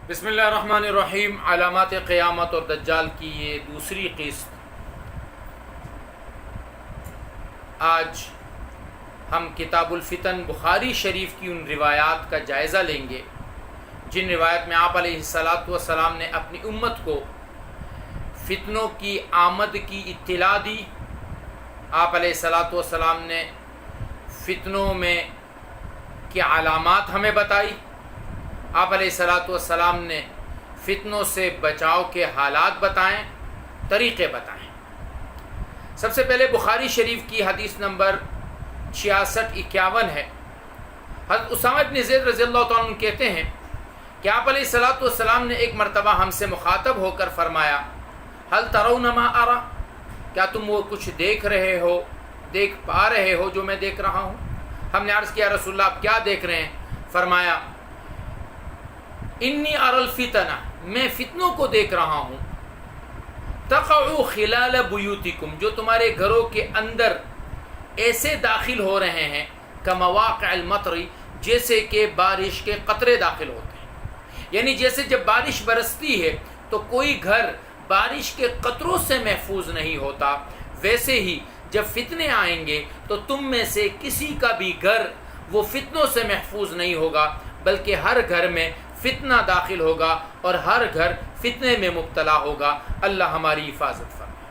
بسم اللہ الرحمن الرحیم۔ علامات قیامت اور دجال کی یہ دوسری قسط۔ آج ہم کتاب الفتن بخاری شریف کی ان روایات کا جائزہ لیں گے جن روایت میں آپ علیہ السلام نے اپنی امت کو فتنوں کی آمد کی اطلاع دی۔ آپ علیہ السلام نے فتنوں میں کی علامات ہمیں بتائی۔ آپ علیہ السلام نے فتنوں سے بچاؤ کے حالات بتائیں، طریقے بتائیں۔ سب سے پہلے بخاری شریف کی حدیث نمبر 6651 ہے۔ حضرت اسامہ بن زید رضی اللہ تعالیٰ عنہ کہتے ہیں کہ آپ علیہ السلام نے ایک مرتبہ ہم سے مخاطب ہو کر فرمایا، هل ترون ما ارى، کیا تم وہ کچھ دیکھ رہے ہو، دیکھ پا رہے ہو جو میں دیکھ رہا ہوں؟ ہم نے عرض کیا رسول اللہ آپ کیا دیکھ رہے ہیں؟ فرمایا انی اری الفتن، میں فتنوں کو دیکھ رہا ہوں، تقع خلال بیوتکم، جو تمہارے گھروں کے اندر ایسے داخل ہو رہے ہیں کمواقع المطر، جیسے کہ بارش کے قطرے داخل ہوتے ہیں۔ یعنی جیسے جب بارش برستی ہے تو کوئی گھر بارش کے قطروں سے محفوظ نہیں ہوتا، ویسے ہی جب فتنے آئیں گے تو تم میں سے کسی کا بھی گھر وہ فتنوں سے محفوظ نہیں ہوگا، بلکہ ہر گھر میں فتنہ داخل ہوگا اور ہر گھر فتنے میں مبتلا ہوگا۔ اللہ ہماری حفاظت فرمائے۔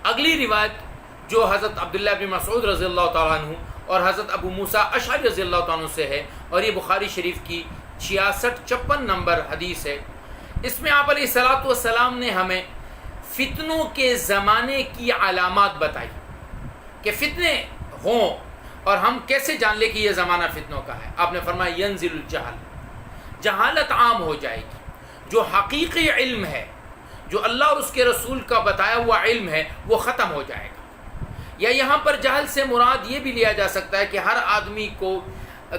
اگلی روایت جو حضرت عبداللہ بن مسعود رضی اللہ تعالیٰ عنہ اور حضرت ابو موسیٰ اشعری رضی اللہ تعالیٰ عنہ سے ہے، اور یہ بخاری شریف کی 66-56 نمبر حدیث ہے۔ اس میں آپ علیہ السلام نے ہمیں فتنوں کے زمانے کی علامات بتائی کہ فتنے ہوں اور ہم کیسے جان لیں کہ یہ زمانہ فتنوں کا ہے۔ آپ نے فرمایا ینزل الجہل، جہالت عام ہو جائے گی، جو حقیقی علم ہے، جو اللہ اور اس کے رسول کا بتایا ہوا علم ہے، وہ ختم ہو جائے گا۔ یا یہاں پر جہل سے مراد یہ بھی لیا جا سکتا ہے کہ ہر آدمی کو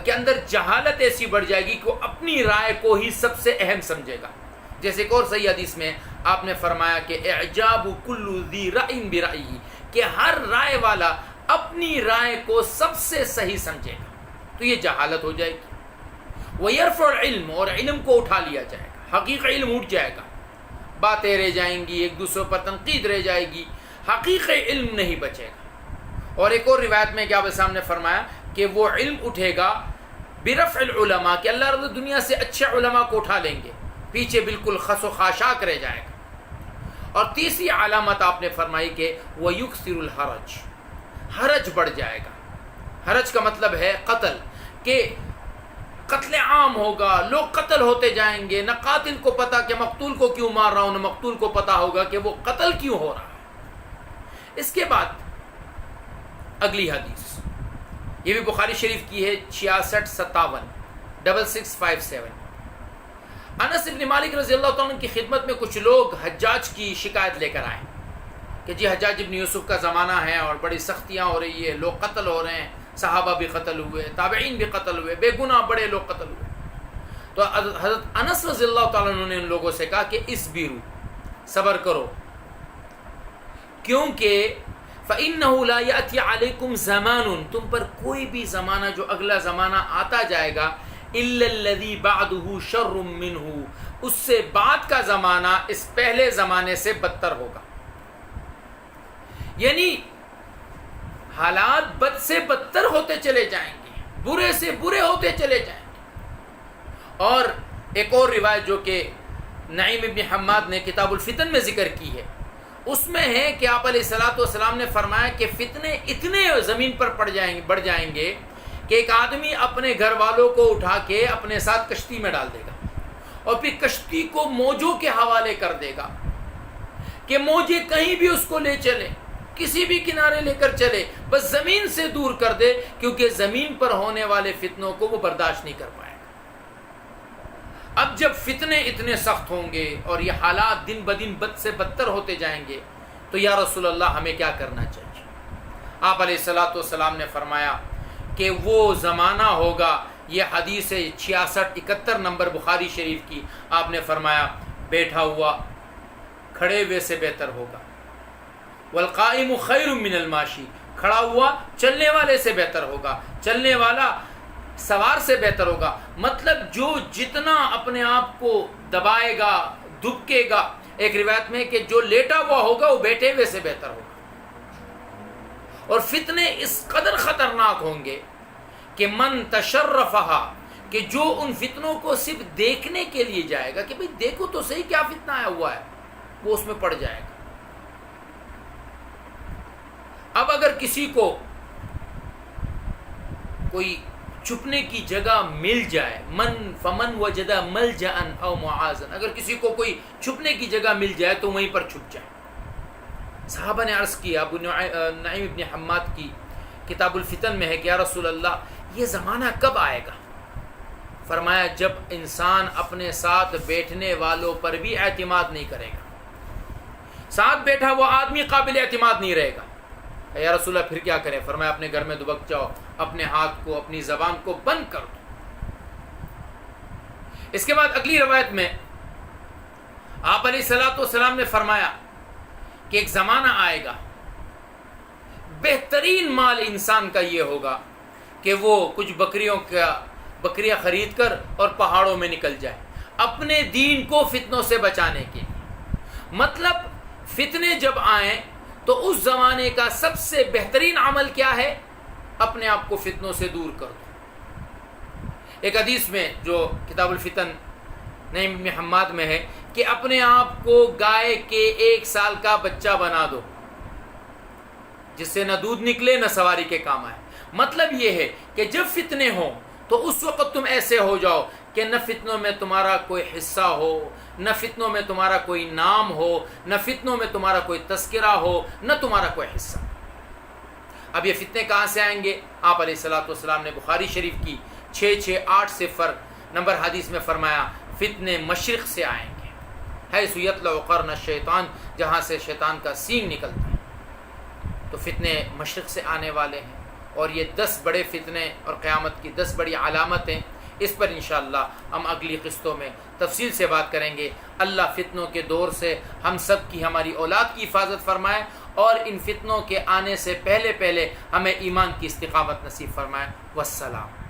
کے اندر جہالت ایسی بڑھ جائے گی کہ وہ اپنی رائے کو ہی سب سے اہم سمجھے گا۔ جیسے ایک اور صحیح حدیث میں آپ نے فرمایا کہ اعجاب کل ذی رأی برأیہ، کہ ہر رائے والا اپنی رائے کو سب سے صحیح سمجھے گا، تو یہ جہالت ہو جائے گی۔ وَيَرْفُعُ الْعِلْمُ، اور علم کو اٹھا لیا جائے گا، حقیقی علم اٹھ جائے گا، باتیں رہ جائیں گی، ایک دوسرے پر تنقید رہ جائے گی، حقیقی علم نہیں بچے گا۔ اور ایک اور روایت میں کہ آپ السلام نے فرمایا کہ وہ علم اٹھے گا برفع العلماء، کہ اللہ رب دنیا سے اچھے علماء کو اٹھا لیں گے، پیچھے بالکل خس و خاشاک رہ جائے گا۔ اور تیسری علامت آپ نے فرمائی کہ وَيُكْثِرُ الْحَرَجِ، حرج بڑھ جائے گا۔ حرج کا مطلب ہے قتل، کہ قتل عام ہوگا، لوگ قتل ہوتے جائیں گے، نہ قاتل کو پتا کہ مقتول کو کیوں مار رہا ہوں، نہ مقتول کو پتا ہوگا کہ وہ قتل کیوں ہو رہا ہے۔ اس کے بعد اگلی حدیث، یہ بھی بخاری شریف کی ہے 6657 6657۔ انس بن مالک رضی اللہ تعالیٰ عنہ کی خدمت میں کچھ لوگ حجاج کی شکایت لے کر آئے کہ جی حجاج بن یوسف کا زمانہ ہے اور بڑی سختیاں ہو رہی ہے، لوگ قتل ہو رہے ہیں، صحابہ بھی قتل ہوئے، تابعین بھی قتل ہوئے، بے گناہ بڑے لوگ قتل ہوئے۔ تو حضرت انس رضی اللہ تعالیٰ عنہ نے ان لوگوں سے کہا کہ اصبروا، صبر کرو، کیونکہ فَإِنَّهُ لَا يَأْتِي عَلَيْكُمْ زَمَانٌ، تم پر کوئی بھی زمانہ جو اگلا زمانہ آتا جائے گا، إِلَّا الَّذِي بَعْدُهُ شَرٌّ مِّنْهُ، اس سے بعد کا زمانہ اس پہلے زمانے سے بدتر ہوگا۔ یعنی حالات بد سے بدتر ہوتے چلے جائیں گے، برے سے برے ہوتے چلے جائیں گے۔ اور ایک اور روایت جو کہ نعیم ابن حماد نے کتاب الفتن میں ذکر کی ہے، اس میں ہے کہ آپ علیہ السلام نے فرمایا کہ فتنے اتنے زمین پر بڑھ جائیں گے کہ ایک آدمی اپنے گھر والوں کو اٹھا کے اپنے ساتھ کشتی میں ڈال دے گا اور پھر کشتی کو موجوں کے حوالے کر دے گا کہ موجیں کہیں بھی اس کو لے چلے، کسی بھی کنارے لے کر چلے، بس زمین سے دور کر دے، کیونکہ زمین پر ہونے والے فتنوں کو وہ برداشت نہیں کر پائے گا۔ اب جب فتنے اتنے سخت ہوں گے اور یہ حالات دن بدن بد سے بدتر ہوتے جائیں گے تو یا رسول اللہ ہمیں کیا کرنا چاہیے؟ آپ علیہ السلام نے فرمایا کہ وہ زمانہ ہوگا، یہ حدیث 66-71 نمبر بخاری شریف کی، آپ نے فرمایا بیٹھا ہوا کھڑے ہوئے سے بہتر ہوگا، والقائم خیر من الماشی، کھڑا ہوا چلنے والے سے بہتر ہوگا، چلنے والا سوار سے بہتر ہوگا، مطلب جو جتنا اپنے آپ کو دبائے گا، دبکے گا، ایک روایت میں کہ جو لیٹا ہوا ہوگا وہ بیٹھے ہوئے سے بہتر ہوگا۔ اور فتنے اس قدر خطرناک ہوں گے کہ من تشرفہا، کہ جو ان فتنوں کو صرف دیکھنے کے لیے جائے گا کہ بھئی دیکھو تو صحیح کیا فتنہ آیا ہوا ہے، وہ اس میں پڑ جائے گا۔ اب اگر کسی کو کوئی چھپنے کی جگہ مل جائے، فمن وجد ملجأ او معاذا، اگر کسی کو کوئی چھپنے کی جگہ مل جائے تو وہیں پر چھپ جائے۔ صحابہ نے عرض کیا، ابو نعیم ابن حماد کی کتاب الفتن میں ہے کہ یا رسول اللہ یہ زمانہ کب آئے گا؟ فرمایا جب انسان اپنے ساتھ بیٹھنے والوں پر بھی اعتماد نہیں کرے گا، ساتھ بیٹھا وہ آدمی قابل اعتماد نہیں رہے گا۔ یا رسول اللہ پھر کیا کریں؟ فرمایا اپنے گھر میں دبک جاؤ، اپنے ہاتھ کو، اپنی زبان کو بند کر دو۔ اس کے بعد اگلی روایت میں آپ علیہ الصلوۃ والسلام نے فرمایا کہ ایک زمانہ آئے گا، بہترین مال انسان کا یہ ہوگا کہ وہ کچھ بکریاں خرید کر اور پہاڑوں میں نکل جائے اپنے دین کو فتنوں سے بچانے کے لیے۔ مطلب فتنے جب آئیں تو اس زمانے کا سب سے بہترین عمل کیا ہے؟ اپنے آپ کو فتنوں سے دور کر دو۔ ایک حدیث میں جو کتاب الفتن نعیم بن حماد میں ہے کہ اپنے آپ کو گائے کے 1 سال کا بچہ بنا دو جس سے نہ دودھ نکلے نہ سواری کے کام آئے۔ مطلب یہ ہے کہ جب فتنے ہوں تو اس وقت تم ایسے ہو جاؤ کہ نہ فتنوں میں تمہارا کوئی حصہ ہو، نہ فتنوں میں تمہارا کوئی نام ہو، نہ فتنوں میں تمہارا کوئی تذکرہ ہو، نہ تمہارا کوئی حصہ۔ اب یہ فتنے کہاں سے آئیں گے؟ آپ علیہ الصلوۃ والسلام نے بخاری شریف کی 6680 نمبر حدیث میں فرمایا فتنے مشرق سے آئیں گے، حیث یطلع قرن الشیطان، جہاں سے شیطان کا سینگ نکلتا ہے۔ تو فتنے مشرق سے آنے والے ہیں، اور یہ 10 بڑے فتنے اور قیامت کی 10 بڑی علامتیں، اس پر انشاءاللہ ہم اگلی قسطوں میں تفصیل سے بات کریں گے۔ اللہ فتنوں کے دور سے ہم سب کی، ہماری اولاد کی حفاظت فرمائے، اور ان فتنوں کے آنے سے پہلے ہمیں ایمان کی استقامت نصیب فرمائے۔ والسلام۔